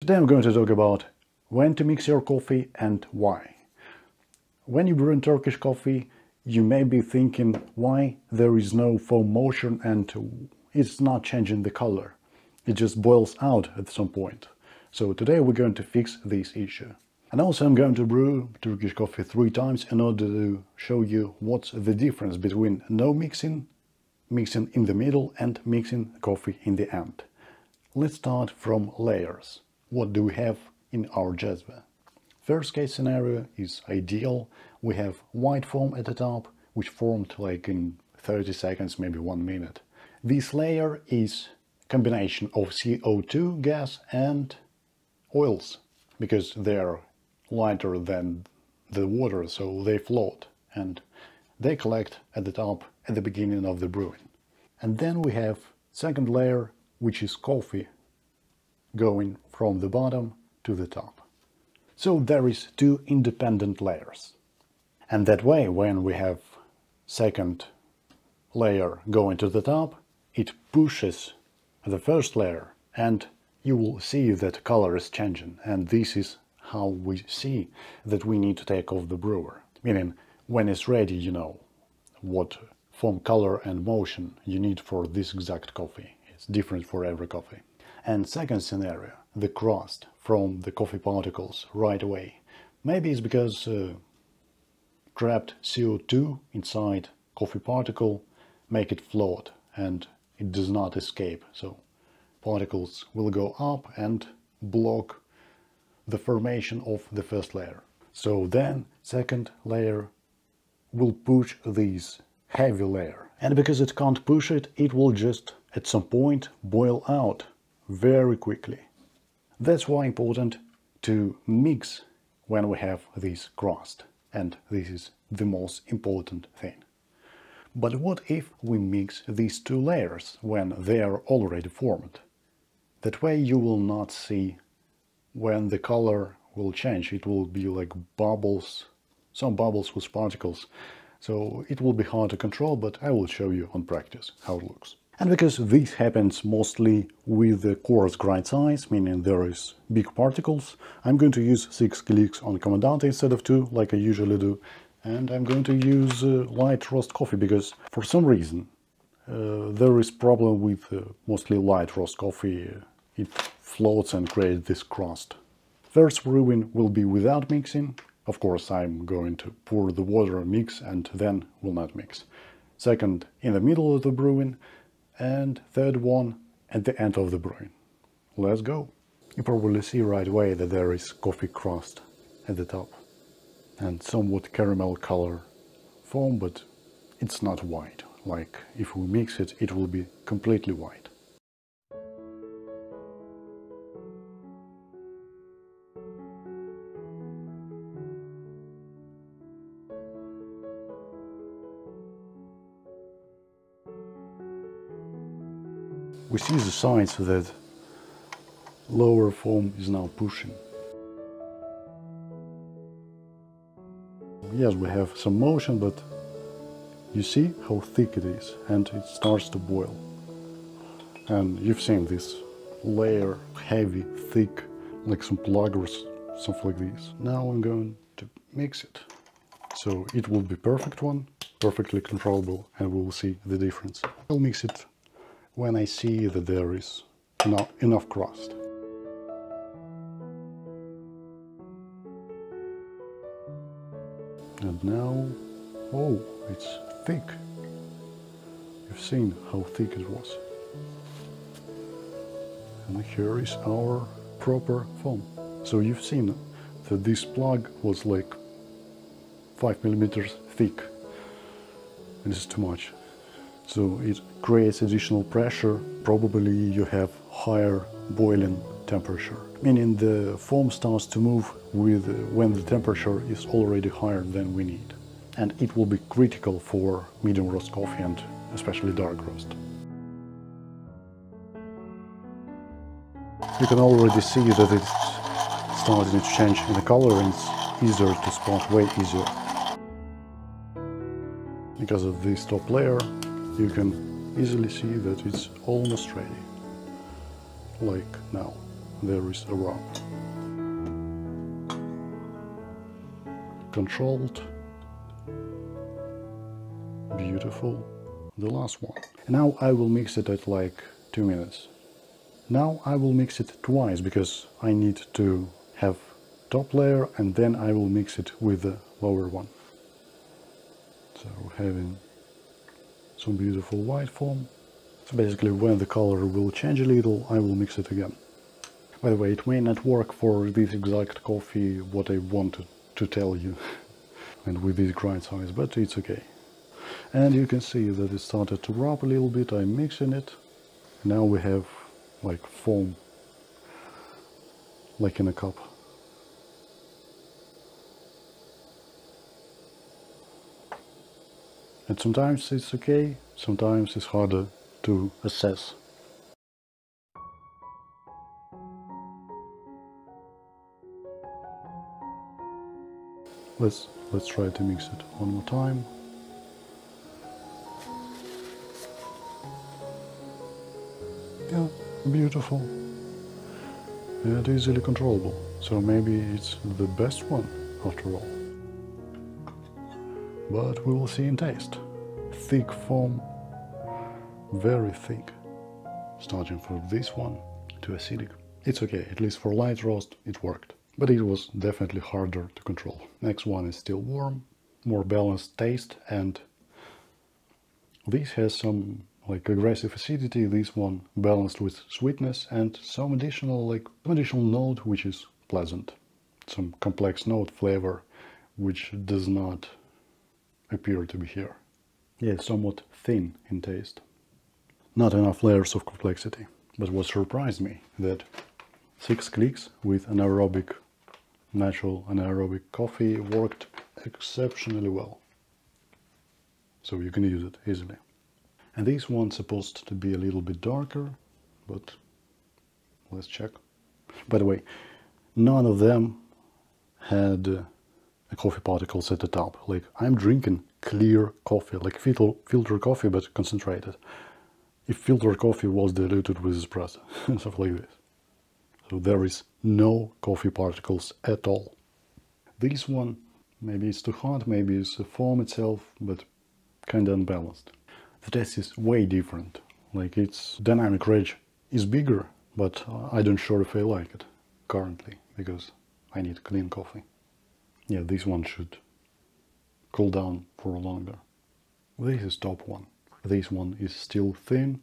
Today I'm going to talk about when to mix your coffee and why. When you brew in Turkish coffee, you may be thinking why there is no foam motion and it's not changing the color. It just boils out at some point. So today we're going to fix this issue. And also I'm going to brew Turkish coffee 3 times in order to show you what's the difference between no mixing, mixing in the middle and mixing coffee in the end. Let's start from layers. What do we have in our jezve? First case scenario is ideal. We have white foam at the top, which formed like in 30 seconds, maybe 1 minute. This layer is a combination of CO2 gas and oils, because they are lighter than the water, so they float and they collect at the top at the beginning of the brewing. And then we have second layer, which is coffee, going from the bottom to the top. So there is 2 independent layers. And that way, when we have second layer going to the top, it pushes the first layer and you will see that color is changing. And this is how we see that we need to take off the brewer. Meaning, when it's ready, you know what foam color and motion you need for this exact coffee. It's different for every coffee. And second scenario, the crust from the coffee particles right away. Maybe it's because trapped CO2 inside coffee particle make it float and it does not escape. So particles will go up and block the formation of the first layer. So then second layer will push this heavy layer. And because it can't push it, it will just at some point boil out very quickly. That's why important to mix when we have this crust, and this is the most important thing. But what if we mix these 2 layers when they are already formed? That way you will not see when the color will change. It will be like bubbles, some bubbles with particles. So it will be hard to control, but I will show you on practice how it looks. And because this happens mostly with the coarse grind size, meaning there is big particles, I'm going to use 6 clicks on Comandante instead of 2, like I usually do. And I'm going to use light roast coffee, because for some reason there is problem with mostly light roast coffee. It floats and creates this crust. First brewing will be without mixing. Of course, I'm going to pour the water, mix, and then will not mix. Second, in the middle of the brewing. And third one at the end of the brewing. Let's go! You probably see right away that there is coffee crust at the top and somewhat caramel color foam, but it's not white. Like if we mix it, it will be completely white. We see the signs that lower foam is now pushing. Yes, we have some motion, but you see how thick it is and it starts to boil. And you've seen this layer, heavy, thick, like some plug or something like this. Now I'm going to mix it. So it will be perfect one, perfectly controllable, and we will see the difference. I'll mix it when I see that there is enough crust. And now, oh, it's thick. You've seen how thick it was. And here is our proper foam. So you've seen that this plug was like 5 millimeters thick. And this is too much. So it creates additional pressure. Probably you have higher boiling temperature, meaning the foam starts to move with when the temperature is already higher than we need. And it will be critical for medium roast coffee and especially dark roast. You can already see that it's starting to change in the color, and it's easier to spot, way easier. Because of this top layer, you can easily see that it's almost ready, like now. there is around. Controlled. Beautiful. The last one. Now I will mix it at like 2 minutes. Now I will mix it twice because I need to have top layer and then I will mix it with the lower one. So having some beautiful white foam. So basically when the color will change a little, I will mix it again. By the way, it may not work for this exact coffee what I wanted to tell you and with this grind size, but it's okay. And you can see that it started to rub a little bit. I'm mixing it. Now we have like foam, like in a cup. And sometimes it's okay, sometimes it's harder to assess. Let's try to mix it one more time. Yeah, beautiful. And easily controllable. So maybe it's the best one after all. But we will see in taste. Thick foam, very thick. Starting from this one to acidic. It's okay, at least for light roast it worked. But it was definitely harder to control. Next one is still warm, more balanced taste, and this has some like aggressive acidity, this one balanced with sweetness and some additional note which is pleasant. Some complex note flavor which does not appear to be here. Yeah, it's somewhat thin in taste. Not enough layers of complexity. But what surprised me that 6 clicks with anaerobic, natural anaerobic coffee worked exceptionally well. So you can use it easily. And this one's supposed to be a little bit darker, but let's check. By the way, none of them had coffee particles at the top. Like, I'm drinking clear coffee, like filter coffee, but concentrated. If filter coffee was diluted with espresso, stuff like this. So there is no coffee particles at all. This one, maybe it's too hot, maybe it's the foam itself, but kinda unbalanced. The taste is way different. Like, its dynamic range is bigger, but I don't sure if I like it currently, because I need clean coffee. Yeah, this one should cool down for longer. This is top one. This one is still thin,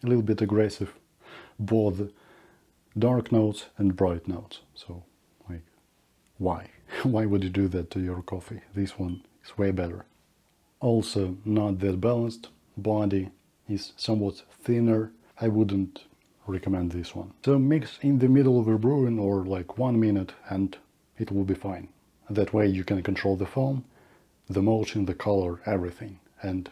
a little bit aggressive, both dark notes and bright notes. So, like, why? Why would you do that to your coffee? This one is way better. Also, not that balanced. Body is somewhat thinner. I wouldn't recommend this one. So mix in the middle of your brewing or like 1 minute and it will be fine. That way you can control the foam, the motion, the color, everything. And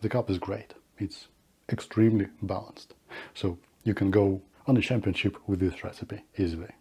the cup is great. It's extremely balanced. So you can go on a championship with this recipe easily.